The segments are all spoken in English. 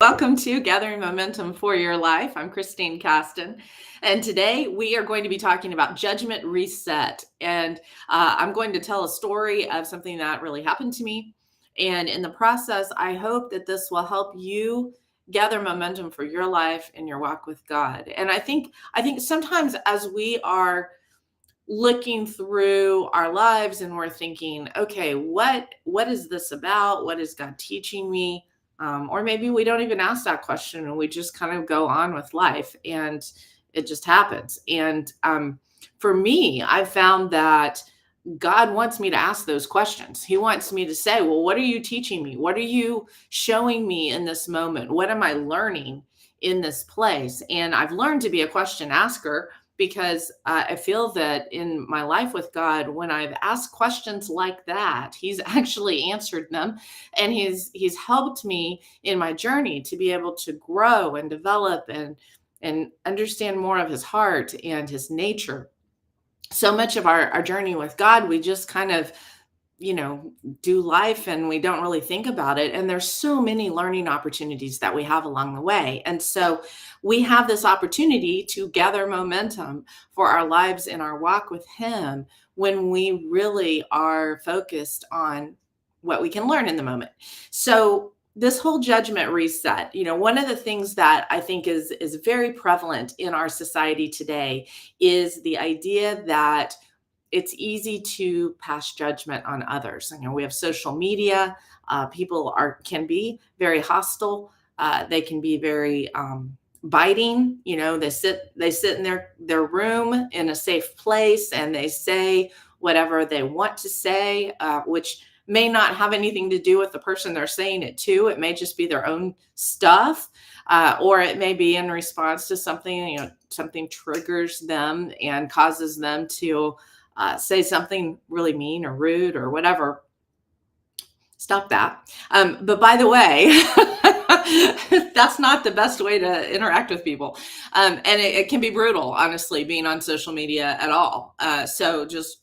Welcome to Gathering Momentum for Your Life. I'm Christine Casten, and today we are going to be talking about judgment reset. And I'm going to tell a story of something that really happened to me. And in the process, I hope that this will help you gather momentum for your life and your walk with God. And I think sometimes as we are looking through our lives and we're thinking, okay, what is this about? What is God teaching me? Or maybe we don't even ask that question and we just kind of go on with life and it just happens. And for me, I found that God wants me to ask those questions. He wants me to say, well, what are you teaching me? What are you showing me in this moment? What am I learning in this place? And I've learned to be a question asker because I feel that in my life with God, when I've asked questions like that, He's actually answered them, and He's helped me in my journey to be able to grow and develop and understand more of His heart and His nature. So much of our journey with God, we just kind of, you know, do life and we don't really think about it. And there's so many learning opportunities that we have along the way. And so we have this opportunity to gather momentum for our lives and our walk with Him when we really are focused on what we can learn in the moment. So this whole judgment reset, one of the things that I think is very prevalent in our society today is the idea that it's easy to pass judgment on others. We have social media. People can be very hostile. They can be very biting. They sit in their room in a safe place and they say whatever they want to say, which may not have anything to do with the person they're saying it to. It may just be their own stuff, or it may be in response to something. Something triggers them and causes them to say something really mean or rude or whatever. Stop that. But by the way, that's not the best way to interact with people. And it can be brutal, honestly, being on social media at all. So just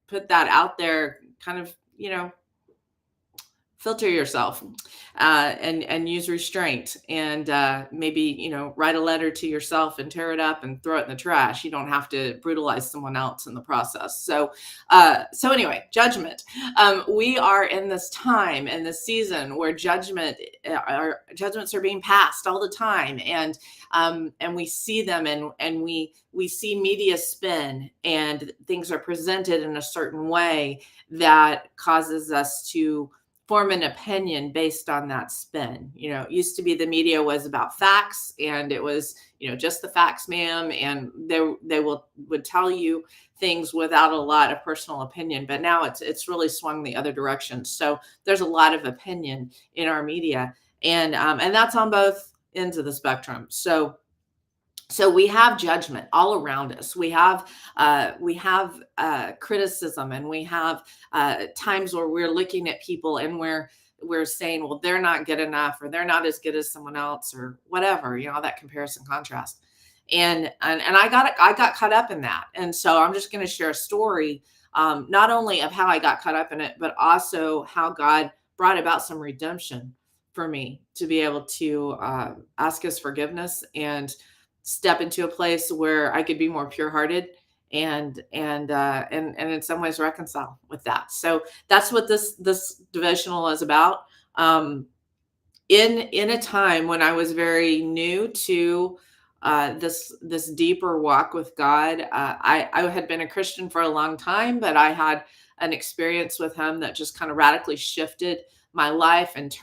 put that out there, kind of, filter yourself and use restraint, and maybe write a letter to yourself and tear it up and throw it in the trash. You don't have to brutalize someone else in the process. So anyway, judgment. We are in this time and this season where judgments are being passed all the time, and we see them, and we see media spin, and things are presented in a certain way that causes us to form an opinion based on that spin. It used to be the media was about facts, and it was, just the facts, ma'am, and they would tell you things without a lot of personal opinion. But now it's really swung the other direction. So there's a lot of opinion in our media, and that's on both ends of the spectrum. So we have judgment all around us. We have criticism, and we have times where we're looking at people and we're saying, well, they're not good enough, or they're not as good as someone else, or whatever. That comparison contrast. And I got caught up in that. And so I'm just going to share a story, not only of how I got caught up in it, but also how God brought about some redemption for me to be able to ask His forgiveness and step into a place where I could be more pure-hearted and in some ways reconcile with that. So that's what this devotional is about. In a time when I was very new to this deeper walk with God, I had been a Christian for a long time, but I had an experience with Him that just kind of radically shifted my life and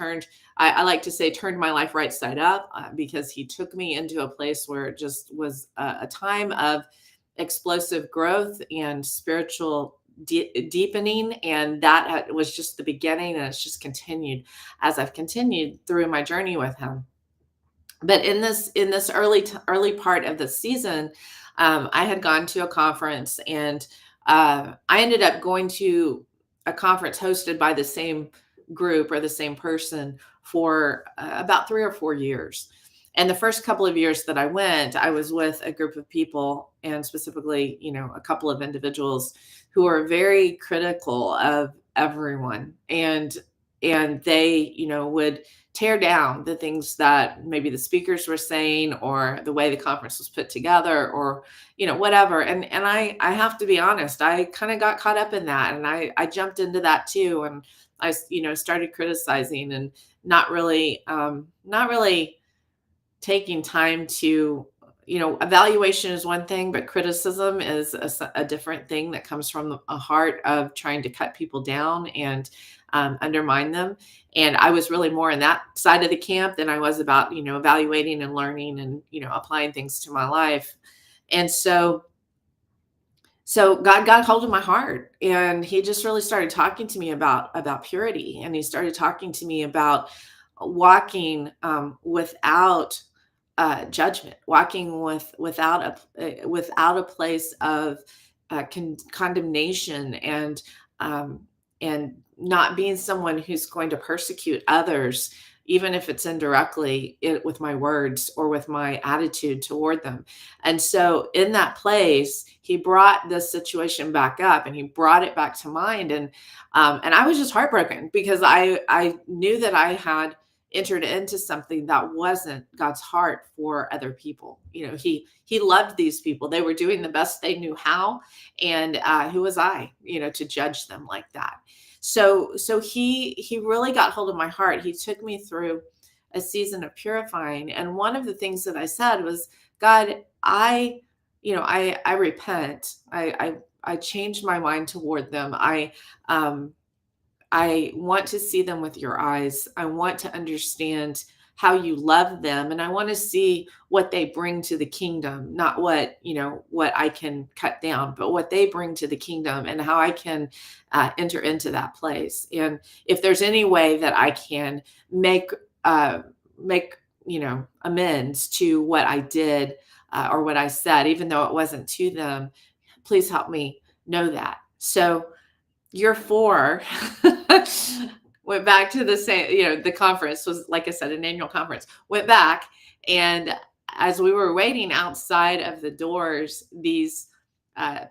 I like to say turned my life right side up, because He took me into a place where it just was a time of explosive growth and spiritual deepening. And that was just the beginning, and it's just continued as I've continued through my journey with Him. But in this early part of the season, I had gone to a conference, and I ended up going to a conference hosted by the same group or the same person for about 3 or 4 years. And the first couple of years that I went, I was with a group of people, and specifically, a couple of individuals who are very critical of everyone. And and they, would tear down the things that maybe the speakers were saying, or the way the conference was put together, or whatever. And I have to be honest, I kind of got caught up in that, and I jumped into that too, and I started criticizing, and not really taking time to, evaluation is one thing, but criticism is a different thing, that comes from a heart of trying to cut people down and undermine them. And I was really more in that side of the camp than I was about, evaluating and learning and, applying things to my life. And so God got hold of my heart, and he just really started talking to me about purity, and he started talking to me about walking without judgment, walking without a place of condemnation, and not being someone who's going to persecute others, even if it's indirectly, with my words or with my attitude toward them. And so in that place, he brought this situation back up, and he brought it back to mind. And I was just heartbroken, because I knew that I had entered into something that wasn't God's heart for other people. He loved these people. They were doing the best they knew how, and who was I, to judge them like that? So he really got hold of my heart. He took me through a season of purifying, and one of the things that I said was, God, I repent. I changed my mind toward them. I want to see them with your eyes. I want to understand how you love them, and I want to see what they bring to the kingdom, not what I can cut down, but what they bring to the kingdom, and how I can enter into that place. And if there's any way that I can make amends to what I did, or what I said, even though it wasn't to them, please help me know that. So year 4, went back to the same, the conference was, like I said, an annual conference. Went back, and as we were waiting outside of the doors, these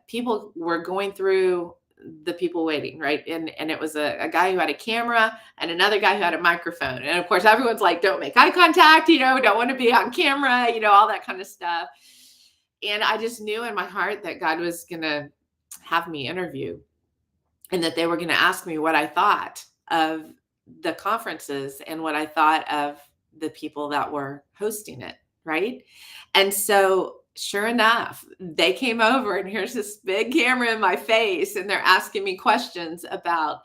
people were going through the people waiting, right? And it was a guy who had a camera, and another guy who had a microphone. And of course, everyone's like, don't make eye contact, don't want to be on camera, all that kind of stuff. And I just knew in my heart that God was going to have me interview, and that they were going to ask me what I thought of the conferences, and what I thought of the people that were hosting it, right? And so sure enough, they came over, and here's this big camera in my face, and they're asking me questions about,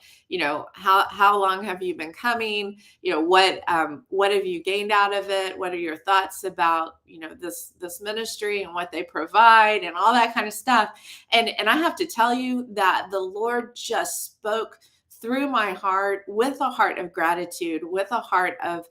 how long have you been coming? What have you gained out of it? What are your thoughts about, this ministry and what they provide, and all that kind of stuff. And I have to tell you that the Lord just spoke through my heart, with a heart of gratitude, with a heart of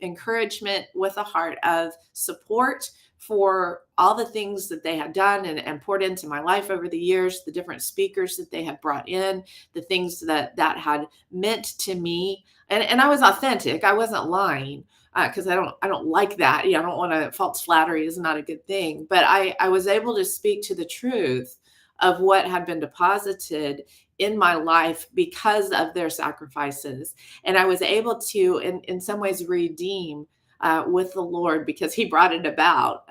encouragement, with a heart of support for all the things that they had done and poured into my life over the years, the different speakers that they had brought in, the things that had meant to me. And I was authentic. I wasn't lying, because I don't like that. I don't want to, false flattery is not a good thing. But I was able to speak to the truth of what had been deposited in my life because of their sacrifices. And I was able to, in some ways, redeem with the Lord, because he brought it about.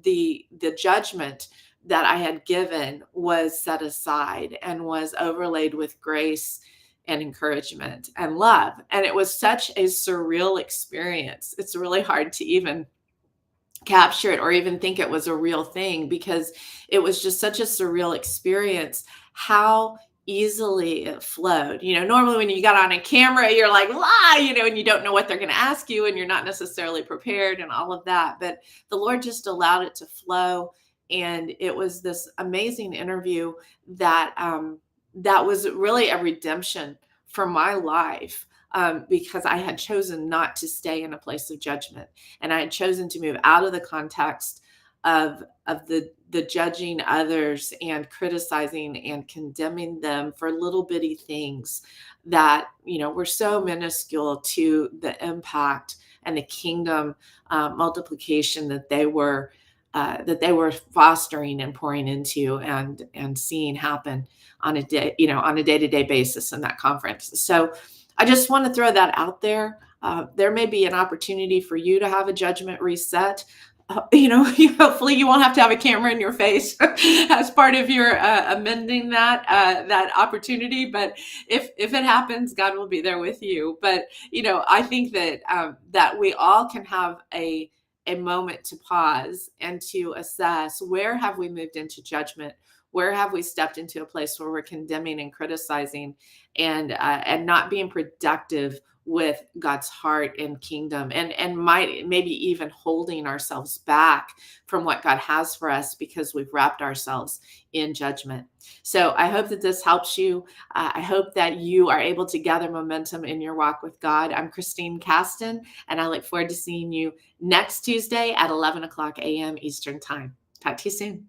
The judgment that I had given was set aside, and was overlaid with grace and encouragement and love. And it was such a surreal experience. It's really hard to even capture it, or even think it was a real thing, because it was just such a surreal experience, how easily it flowed. Normally when you got on a camera, you're like, and you don't know what they're going to ask you, and you're not necessarily prepared, and all of that. But the Lord just allowed it to flow. And it was this amazing interview that was really a redemption for my life. Because I had chosen not to stay in a place of judgment, and I had chosen to move out of the context of the judging others, and criticizing and condemning them for little bitty things that were so minuscule to the impact and the kingdom multiplication that they were fostering and pouring into, and seeing happen on a day, on a day-to-day basis in that conference. So I just want to throw that out there. There may be an opportunity for you to have a judgment reset. Hopefully you won't have to have a camera in your face as part of your amending that opportunity. But if it happens, God will be there with you. But I think that we all can have a moment to pause and to assess, where have we moved into judgment? Where have we stepped into a place where we're condemning and criticizing and not being productive with God's heart and kingdom, and maybe even holding ourselves back from what God has for us because we've wrapped ourselves in judgment. So I hope that this helps you. I hope that you are able to gather momentum in your walk with God. I'm Christine Casten, and I look forward to seeing you next Tuesday at 11 o'clock a.m. Eastern Time. Talk to you soon.